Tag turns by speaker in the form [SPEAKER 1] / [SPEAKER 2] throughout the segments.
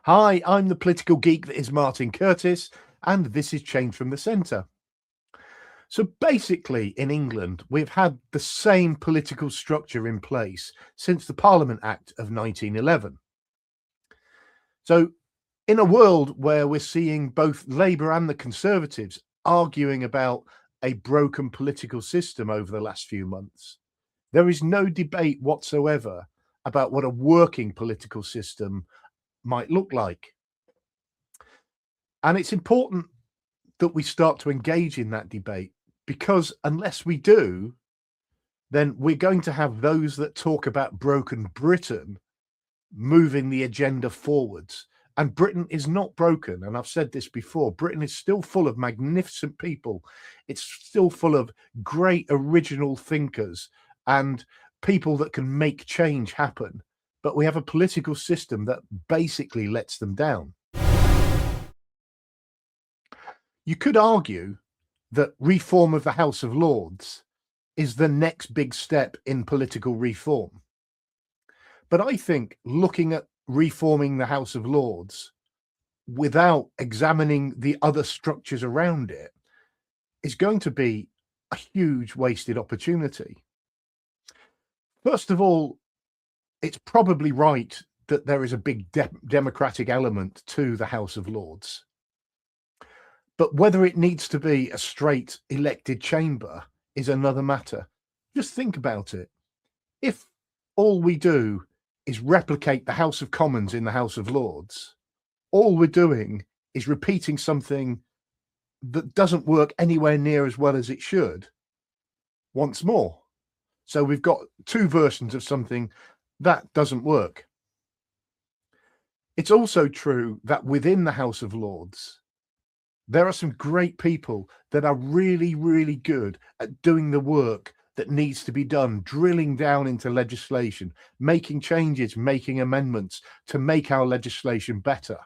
[SPEAKER 1] Hi, I'm the political geek that is Martin Curtis, and this is Change from the Centre. So basically, in England, we've had the same political structure in place since the Parliament Act of 1911. So, in a world where we're seeing both Labour and the Conservatives arguing about a broken political system over the last few months, there is no debate whatsoever about what a working political system might look like. And it's important that we start to engage in that debate, because unless we do, then we're going to have those that talk about broken Britain moving the agenda forwards. And Britain is not broken. And I've said this before, Britain is still full of magnificent people. It's still full of great original thinkers and people that can make change happen. But we have a political system that basically lets them down. You could argue that reform of the House of Lords is the next big step in political reform. But I think looking at reforming the House of Lords without examining the other structures around it is going to be a huge wasted opportunity. First of all, it's probably right that there is a big democratic element to the House of Lords. But whether it needs to be a straight elected chamber is another matter. Just think about it. If all we do is replicate the House of Commons in the House of Lords, all we're doing is repeating something that doesn't work anywhere near as well as it should once more. So we've got two versions of something that doesn't work. It's also true that within the House of Lords, there are some great people that are really, really good at doing the work that needs to be done, drilling down into legislation, making changes, making amendments to make our legislation better.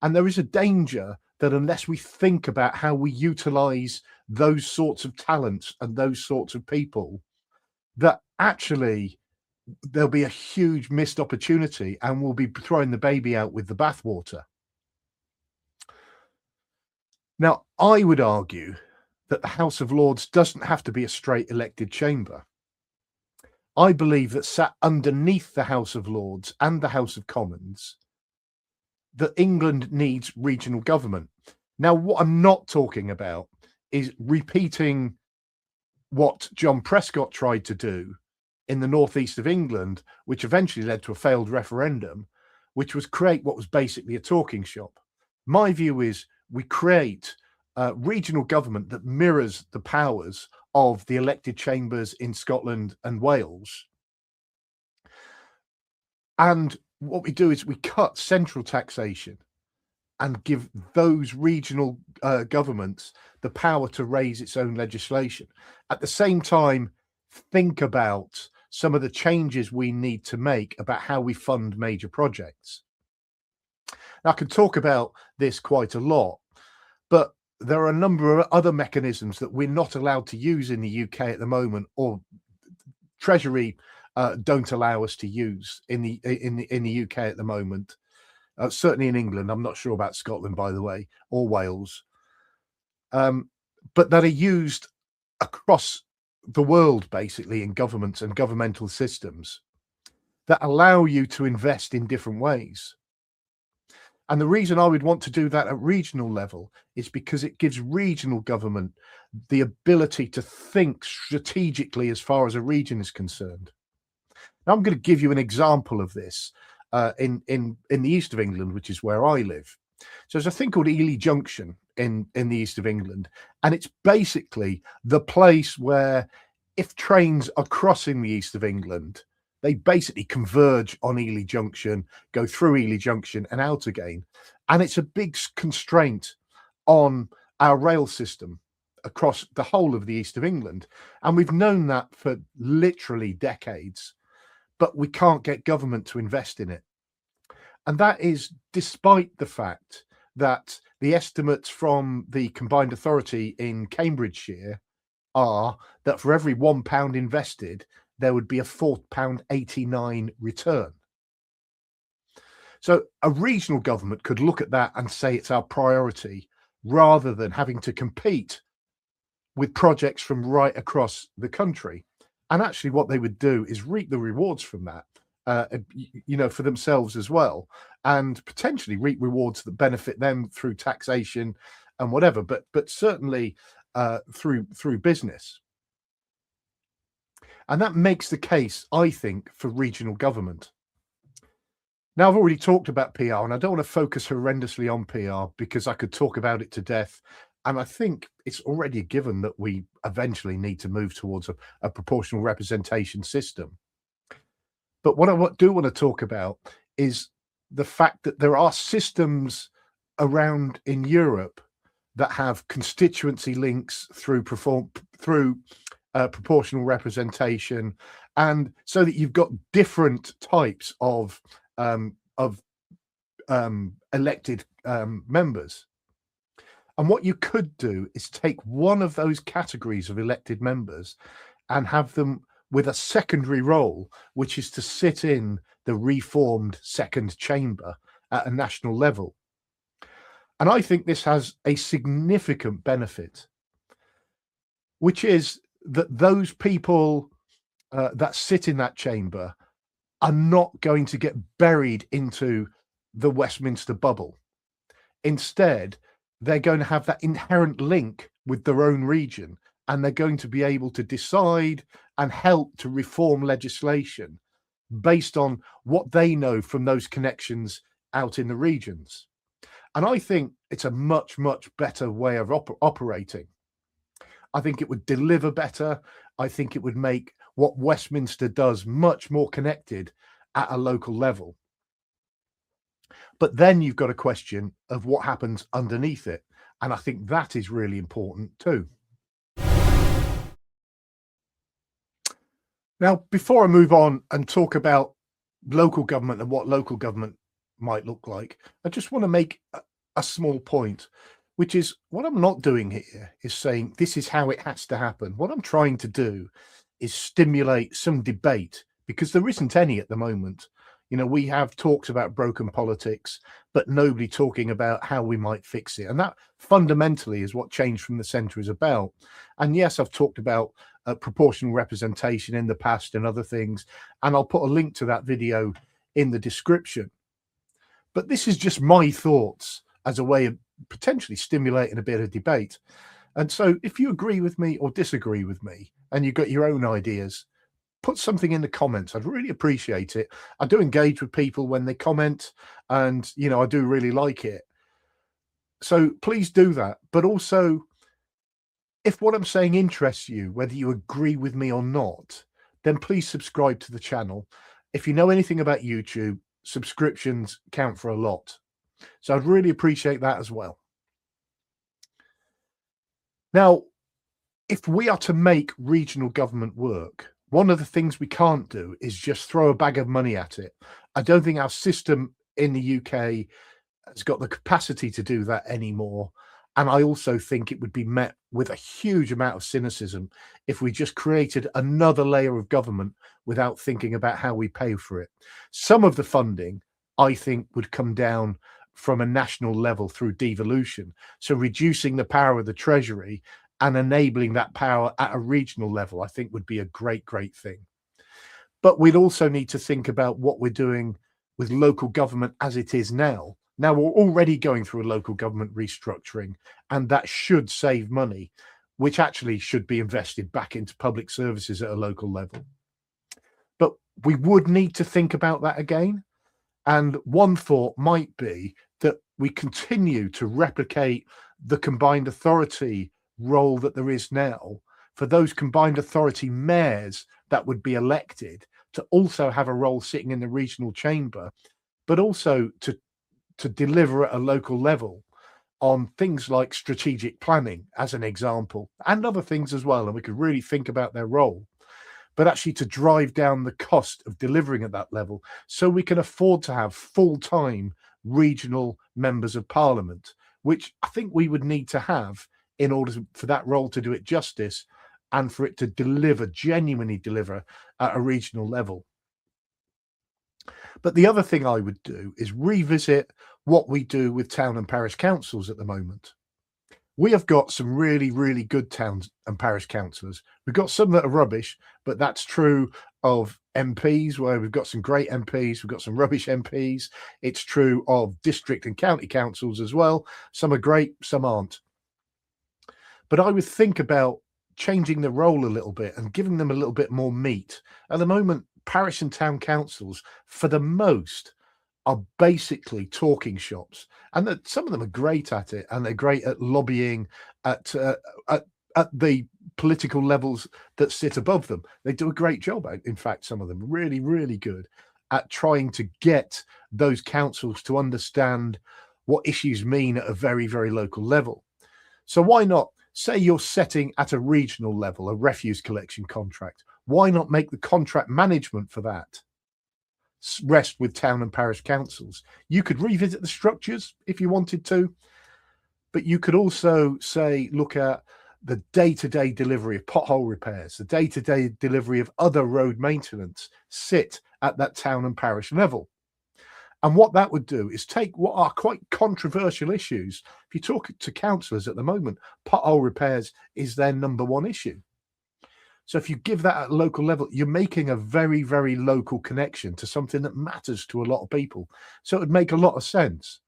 [SPEAKER 1] And there is a danger that unless we think about how we utilize those sorts of talents and those sorts of people, that actually there'll be a huge missed opportunity and we'll be throwing the baby out with the bathwater. Now, I would argue that the House of Lords doesn't have to be a straight elected chamber. I believe that sat underneath the House of Lords and the House of Commons, that England needs regional government. Now, what I'm not talking about is repeating what John Prescott tried to do in the northeast of England, which eventually led to a failed referendum, which was create what was basically a talking shop. My view is we create regional government that mirrors the powers of the elected chambers in Scotland and Wales. And what we do is we cut central taxation and give those regional governments the power to raise its own legislation. At the same time, think about some of the changes we need to make about how we fund major projects. Now, I can talk about this quite a lot, but there are a number of other mechanisms that we're not allowed to use in the UK at the moment, or Treasury don't allow us to use in the UK at the moment. Certainly in England, I'm not sure about Scotland, by the way, or Wales, but that are used across the world, basically, in governments and governmental systems that allow you to invest in different ways. And the reason I would want to do that at regional level is because it gives regional government the ability to think strategically as far as a region is concerned. Now, I'm going to give you an example of this in the east of England, which is where I live. So there's a thing called Ely Junction in the east of England, and it's basically the place where if trains are crossing the east of England, they basically converge on Ely Junction, go through Ely Junction and out again. And it's a big constraint on our rail system across the whole of the east of England. And we've known that for literally decades, but we can't get government to invest in it. And that is despite the fact that the estimates from the Combined Authority in Cambridgeshire are that for every £1 invested, there would be a £4.89 return. So a regional government could look at that and say it's our priority, rather than having to compete with projects from right across the country. And actually what they would do is reap the rewards from that, for themselves as well, and potentially reap rewards that benefit them through taxation and whatever, but certainly through business. And that makes the case, I think, for regional government. Now, I've already talked about PR, and I don't want to focus horrendously on PR because I could talk about it to death. And I think it's already a given that we eventually need to move towards a proportional representation system. But what I do want to talk about is the fact that there are systems around in Europe that have constituency links through proportional representation, and so that you've got different types of elected members. And what you could do is take one of those categories of elected members and have them with a secondary role, which is to sit in the reformed second chamber at a national level. And I think this has a significant benefit, which is that those people that sit in that chamber are not going to get buried into the Westminster bubble. Instead, they're going to have that inherent link with their own region, and they're going to be able to decide and help to reform legislation based on what they know from those connections out in the regions. And I think it's a much, much better way of operating. I think it would deliver better. I think it would make what Westminster does much more connected at a local level. But then you've got a question of what happens underneath it. And I think that is really important too. Now, before I move on and talk about local government and what local government might look like, I just want to make a small point, which is what I'm not doing here is saying this is how it has to happen. What I'm trying to do is stimulate some debate, because there isn't any at the moment. We have talks about broken politics, but nobody talking about how we might fix it. And that fundamentally is what Change from the Centre is about. And yes, I've talked about proportional representation in the past and other things, and I'll put a link to that video in the description. But this is just my thoughts as a way of potentially stimulating a bit of debate. And so if you agree with me or disagree with me and you've got your own ideas, put something in the comments. I'd really appreciate it. I do engage with people when they comment, and I do really like it. So please do that. But also, if what I'm saying interests you, whether you agree with me or not, then please subscribe to the channel. If you know anything about YouTube, subscriptions count for a lot. So I'd really appreciate that as well. Now, if we are to make regional government work, one of the things we can't do is just throw a bag of money at it. I don't think our system in the UK has got the capacity to do that anymore. And I also think it would be met with a huge amount of cynicism if we just created another layer of government without thinking about how we pay for it. Some of the funding, I think, would come down from a national level through devolution. So reducing the power of the Treasury and enabling that power at a regional level, I think would be a great, great thing. But we'd also need to think about what we're doing with local government as it is now. Now, we're already going through a local government restructuring, and that should save money, which actually should be invested back into public services at a local level. But we would need to think about that again. And one thought might be that we continue to replicate the combined authority role that there is now for those combined authority mayors that would be elected to also have a role sitting in the regional chamber, but also to deliver at a local level on things like strategic planning, as an example, and other things as well. And we could really think about their role, but actually to drive down the cost of delivering at that level so we can afford to have full-time regional members of parliament, which I think we would need to have in order for that role to do it justice and for it to genuinely deliver at a regional level. But the other thing I would do is revisit what we do with town and parish councils at the moment. We have got some really, really good towns and parish councillors. We've got some that are rubbish, but that's true of MPs, where we've got some great MPs, we've got some rubbish MPs. It's true of district and county councils as well. Some are great, some aren't. But I would think about changing the role a little bit and giving them a little bit more meat. At the moment, parish and town councils, for the most, are basically talking shops, and that some of them are great at it, and they're great at lobbying at at the political levels that sit above them. They do a great job. In fact, some of them really, really good at trying to get those councils to understand what issues mean at a very, very local level. So why not say you're setting at a regional level a refuse collection contract? Why not make the contract management for that rest with town and parish councils? You could revisit the structures if you wanted to, but you could also say, look at the day-to-day delivery of pothole repairs, the day-to-day delivery of other road maintenance sit at that town and parish level. And what that would do is take what are quite controversial issues. If you talk to councillors at the moment, pothole repairs is their number one issue. So if you give that at local level, you're making a very, very local connection to something that matters to a lot of people. So it would make a lot of sense.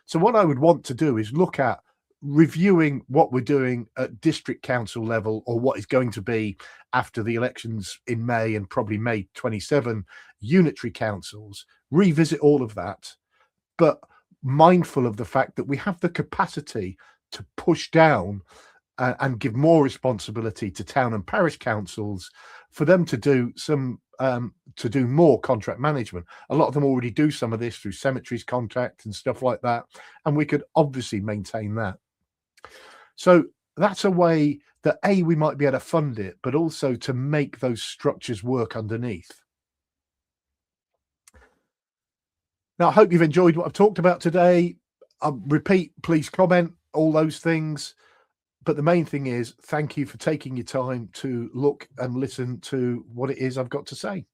[SPEAKER 1] So what I would want to do is look at reviewing what we're doing at district council level, or what is going to be after the elections in May and probably May 27, unitary councils, revisit all of that, but mindful of the fact that we have the capacity to push down and give more responsibility to town and parish councils for them to do some to do more contract management. A lot of them already do some of this through cemeteries contract and stuff like that, and we could obviously maintain that. So that's a way that we might be able to fund it, but also to make those structures work underneath. Now, I hope you've enjoyed what I've talked about today. I'll repeat, please comment, all those things. But the main thing is, thank you for taking your time to look and listen to what it is I've got to say.